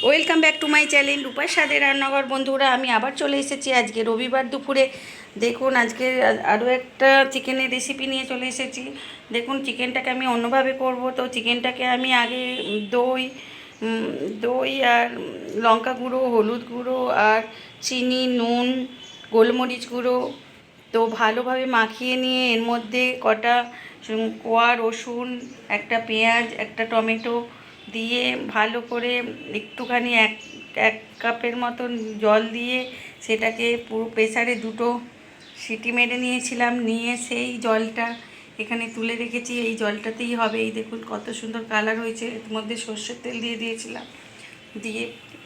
Welcome back to my channel রূপার স্বাদের রান্নাঘর। বন্ধুরা, আমি আবার চলে এসেছি আজকে রবিবার দুপুরে। দেখুন, আজকে আরও একটা চিকেনের রেসিপি নিয়ে চলে এসেছি। দেখুন, চিকেনটাকে আমি অন্যভাবে করব। তো চিকেনটাকে আমি আগে দই দই আর লঙ্কা গুঁড়ো, হলুদ গুঁড়ো আর চিনি, নুন, গোলমরিচ গুঁড়ো তো ভালোভাবে মাখিয়ে নিয়ে এর মধ্যে কটা কোয়া রসুন, একটা পেঁয়াজ, একটা টমেটো দিয়ে ভালো করে একটুখানি এক এক কাপের মতন জল দিয়ে সেটাকে পুরো প্রেসারে দুটো সিটি মেরে নিয়েছিলাম। নিয়ে সেই জলটা এখানে তুলে রেখেছি। এই জলটাতেই হবে। এই দেখুন কত সুন্দর কালার হয়েছে। এর মধ্যে সর্ষের তেল দিয়ে দিয়েছিলাম, দিয়ে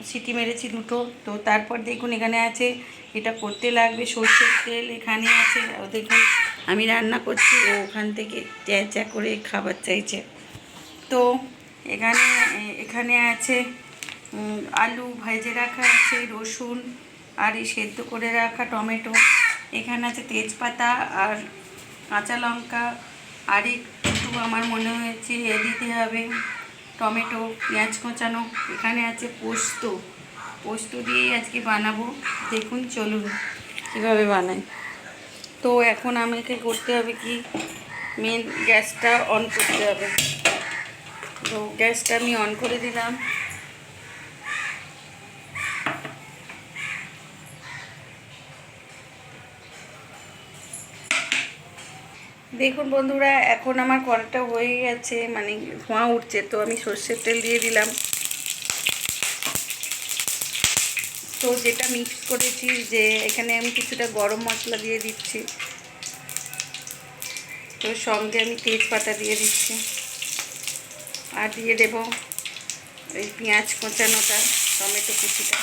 সিটি মেরেছি দুটো। তো তারপর দেখুন এখানে আছে, এটা করতে লাগবে সর্ষের তেল। এখানে আছে, দেখুন আমি রান্না করছি, ও ওখান থেকে চ্যাঁচা করে খাবার চাইছে। তো এখানে এখানে আছে আলু ভেজে রাখা আছে, রসুন আর এই সেদ্ধ করে রাখা টমেটো। এখানে আছে তেজপাতা আর কাঁচা লঙ্কা, আর একটু আমার মনে হয়েছে দিতে হবে টমেটো, পেঁয়াজ কোঁচানো। এখানে আছে পোস্ত, পোস্ত দিয়েই আজকে বানাবো। দেখুন, চলুন কীভাবে বানাই। তো এখন আমাকে করতে হবে কি, মেন গ্যাসটা অন করতে হবে। তো গ্যাসটা আমি অন করে দিলাম। দেখুন বন্ধুরা, এখন আমার কড়াটা হয়ে গেছে, মানে ধোঁয়া উঠছে। তো আমি সর্ষের তেল দিয়ে দিলাম। তো যেটা মিক্স করেছি, যে এখানে আমি কিছুটা গরম মশলা দিয়ে দিচ্ছি, তো সঙ্গে আমি তেজপাতা দিয়ে দিচ্ছি, আর দিয়ে দেব এই পেঁয়াজ কোঁচানোটা, টমেটো কুচিটা।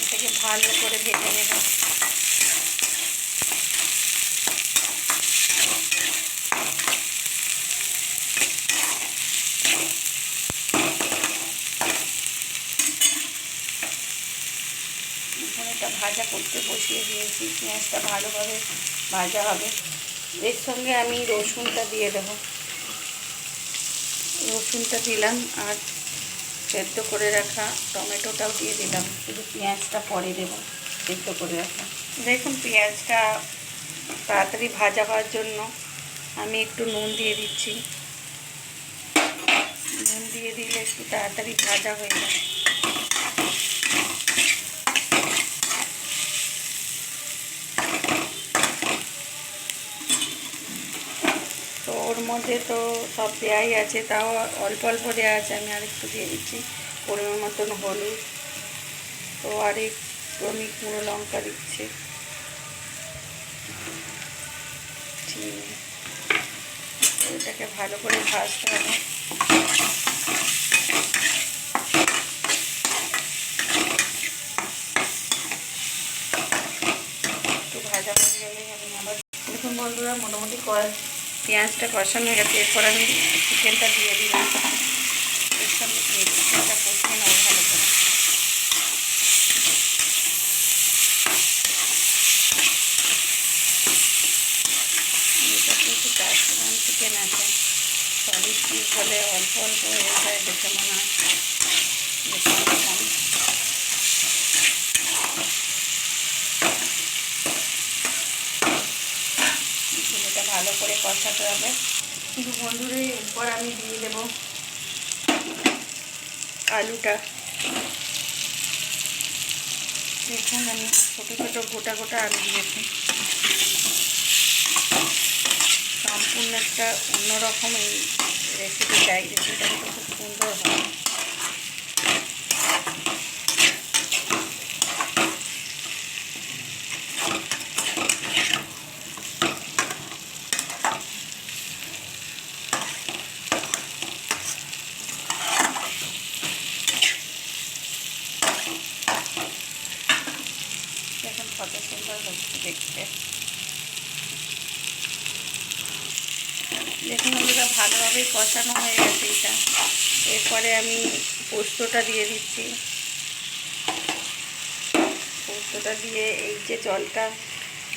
এটাকে ভালো করে ভেজে নেব। এখন এটা ভাজা করতে বসিয়ে দিয়েছি। পেঁয়াজটা ভালোভাবে ভাজা হবে। এর সঙ্গে আমি রসুনটা দিয়ে দেব। রসুনটা দিলাম, আর সেদ্ধ করে রাখা টমেটোটাও দিয়ে দিলাম। শুধু পেঁয়াজটা পরে দেবো, সেদ্ধ করে রাখা। দেখুন, পেঁয়াজটা তাড়াতাড়ি ভাজা হওয়ার জন্য আমি একটু নুন দিয়ে দিচ্ছি। নুন দিয়ে দিলে একটু তাড়াতাড়ি ভাজা হয়ে যায়। তো ওর মধ্যে তো সব দেওয়াই আছে, তাও অল্প অল্প দেওয়া আছে। আমি আরেকটু দিয়ে দিচ্ছি পরিমাণ মতন হলুদ। তো আরেকটু আমি গুঁড়ো লঙ্কা দিচ্ছি। এটাকে ভালো করে ভাজতে হবে। একটু ভাজা হয়ে গেলে আমি আবার, দেখুন বন্ধুরা, মোটামুটি পেঁয়াজটা কষানো হয়ে গেছে। এরপর আমি চিকেনটা দিয়ে দিলাম। এর সঙ্গে চিকেনটা কষিয়ে নেবো ভালো করে। এটা কিন্তু 400 গ্রাম চিকেন আছে। সলিড পিস হলে অল্প অল্প হয়ে যায়, দেখে মনে হয় বেশি কম। এটা ভালো করে কষাতে হবে। কিন্তু বন্ধুরা, এরপর আমি দিয়ে দেব আলুটা। দেখুন, আমি ছোটো ছোটো গোটা গোটা আলু দিয়েছি। সম্পূর্ণ একটা অন্যরকম এই রেসিপিটা কিন্তু খুব সুন্দর হয়। এখন কত সুন্দর হচ্ছে দেখতে। দেখুন বন্ধুরা, ভালোভাবেই কষানো হয়ে গেছে এটা। এরপরে আমি পোস্তটা দিয়ে দিচ্ছি। পোস্তটা দিয়ে এই যে জলটা,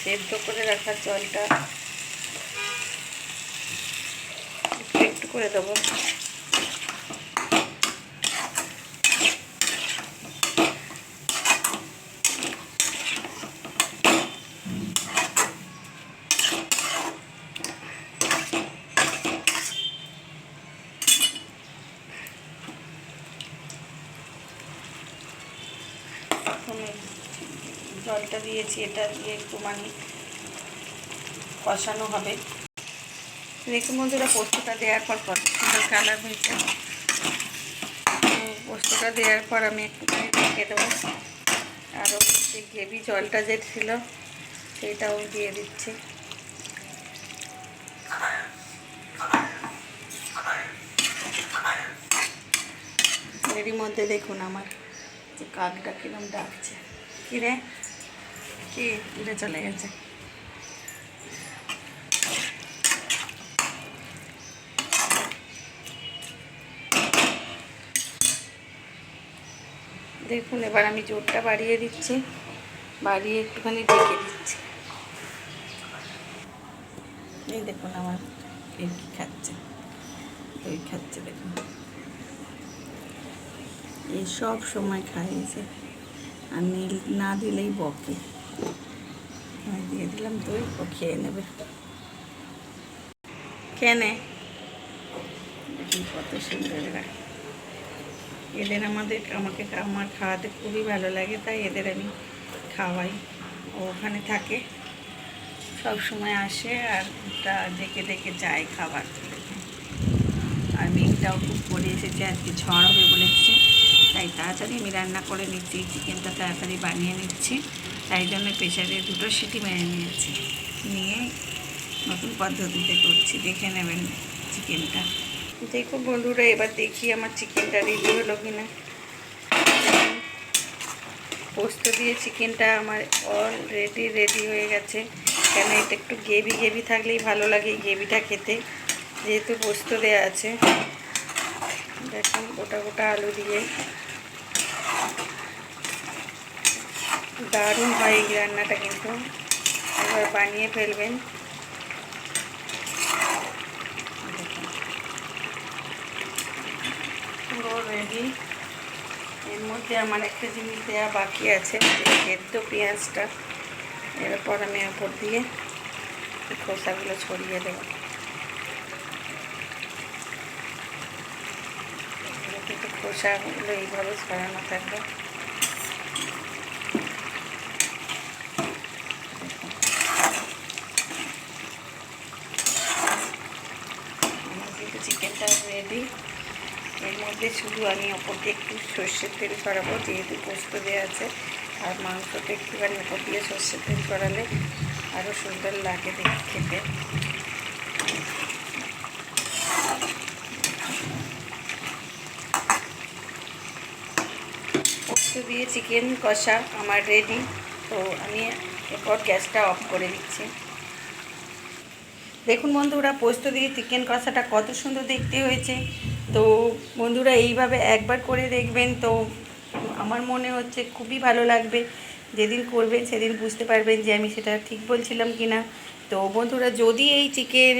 সেদ্ধ করে রাখার জলটা, করে দেবো। জলটা দিয়েছি, এটা দিয়ে একটু মানে কষানো হবে। দেখুন বন্ধুরা, পোস্তটা দেওয়ার পর কত সুন্দর কালার হয়েছে। পোস্তটা দেওয়ার পর আমি একটুখানি ঢেকে দেবো। আরও যে গ্রেভি জলটা যে ছিল সেইটাও দিয়ে দিচ্ছি। এরই মধ্যে দেখুন আমার যে কাকটা কিরম ডাকছে। কি রে, কি উড়ে চলে গেছে। দেখুন এবার আমি জোরটা বাড়িয়ে দিচ্ছি, বাড়িয়ে একটুখানি ঢেকে দিচ্ছি। এই দেখুন আমার কি খাচ্ছে, দই খাচ্ছে। দেখুন এই সব সময় খাইয়েছে, আর নীল না দিলেই বকে। আমি দিয়ে দিলাম দই, ও খেয়ে নেবে। কেনে দেখুন কত সুন্দর এরা। এদের আমাকে আমার খাওয়াতে খুবই ভালো লাগে, তাই এদের আমি খাওয়াই। ও ওখানে থাকে, সব সময় আসে আর ডেকে ডেকে যায় খাবার। আর মেঘটাও খুব পড়ে এসেছে, আজকে ঝড় হবে বলেছে, তাই তাড়াতাড়ি আমি রান্না করে নিচ্ছি। চিকেনটা তাড়াতাড়ি বানিয়ে নিচ্ছি, তাই জন্য প্রেশারে 2টো সিটি মেরে নিয়েছি, নিয়ে নতুন পদ্ধতিতে করছি। দেখে নেবেন চিকেনটা। দেখুন বন্ধুরা, এবার দেখি আমার চিকেনটা রেডি হলো কিনা। পোস্ত দিয়ে চিকেনটা আমার অলরেডি রেডি হয়ে গেছে। কেন এটা একটু গ্রেভি গ্রেভি থাকলেই ভালো লাগে এই গ্রেভিটা খেতে, যেহেতু পোস্ত দেওয়া আছে। দেখুন গোটা গোটা আলু দিয়ে দারুণ হয় এই রান্নাটা, কিন্তু একবার বানিয়ে ফেলবেন। পুরো রেডি। এর মধ্যে আমার একটা জিনিস দেওয়া বাকি আছে, সেদ্ধ পেঁয়াজটা। এরপর আমি ওপর দিয়ে খোসাগুলো ছড়িয়ে দেব। কিন্তু খোসাগুলো এইভাবে ছড়ানো থাকবে। আমার কিন্তু চিকেনটা রেডি। এর মধ্যে শুধু আমি ওপর দিয়ে একটু সর্ষের তেল ছড়াবো, যেহেতু পোস্ত দেওয়া আছে। আর মাংসটা একটুখানি ওপর দিয়ে সর্ষের তেল ছড়ালে আরও সুন্দর লাগে খেতে। পোস্ত দিয়ে চিকেন কষা আমার রেডি। তো আমি এরপর গ্যাসটা অফ করে দিচ্ছি। দেখুন বন্ধুরা, পোস্ত দিয়ে চিকেন কষাটা কত সুন্দর দেখতে হয়েছে। তো বন্ধুরা এইভাবে একবার করে দেখবেন, তো আমার মনে হচ্ছে খুবই ভালো লাগবে। যেদিন করবেন সেদিন বুঝতে পারবেন যে আমি সেটা ঠিক বলছিলাম কি না। তো বন্ধুরা, যদি এই চিকেন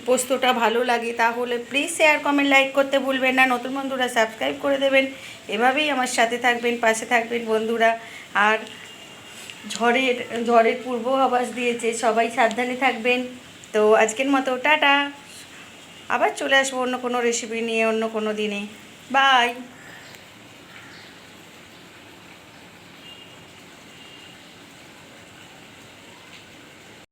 পোস্তটা ভালো লাগে তাহলে প্লিজ শেয়ার কমেন্ট লাইক করতে ভুলবেন না। নতুন বন্ধুরা সাবস্ক্রাইব করে দেবেন। এভাবেই আমার সাথে থাকবেন, পাশে থাকবেন বন্ধুরা। আর ঝড়ের পূর্বাভাস দিয়েছে, সবাই সাবধানে থাকবেন। তো আজকের মতো টাটা। আবার চলে আসবো অন্য কোনো রেসিপি নিয়ে অন্য কোনো দিনে। বাই।